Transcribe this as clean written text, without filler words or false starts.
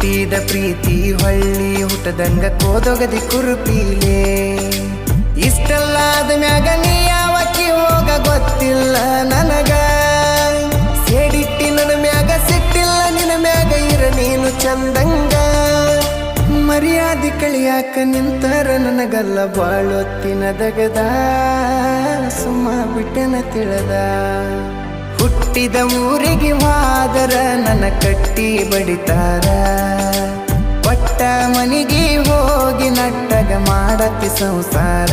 ಹುಟ್ಟಿದ ಪ್ರೀತಿ ಹೊಳ್ಳಿ ಹುಟ್ಟದಂಗ ಕೋದೊಗದಿ ಕುರುಪೀಲೆ ಇಷ್ಟಲ್ಲಾದ ಮ್ಯಾಗ ನೀ ಯಾವಕ್ಕಿ ಹೋಗ ಗೊತ್ತಿಲ್ಲ ನನಗ ಸೇಡಿಟ್ಟಿ ನನ್ನ ಮ್ಯಾಗ ಸಿಟ್ಟಿಲ್ಲ ನಿನ್ನ ಮ್ಯಾಗ ಇರ ನೀನು ಚಂದಂಗ ಮರ್ಯಾದೆ ಕಳಿಯಾಕ ನಿಂತರ ನನಗಲ್ಲ ಬಾಳೊತ್ತಿನ ದಗದ ಸುಮ್ಮ ಬಿಟ್ಟನ ತಿಳದ ಹುಟ್ಟಿದ ಊರಿಗೆ ಮಾದರ ನನ್ನ ಕಟ್ಟಿ ಬಡಿತಾರ ಪಟ್ಟ ಮನಿಗೆ ಹೋಗಿ ನಟ್ಟಗ ಮಾಡತಿ ಸಂಸಾರ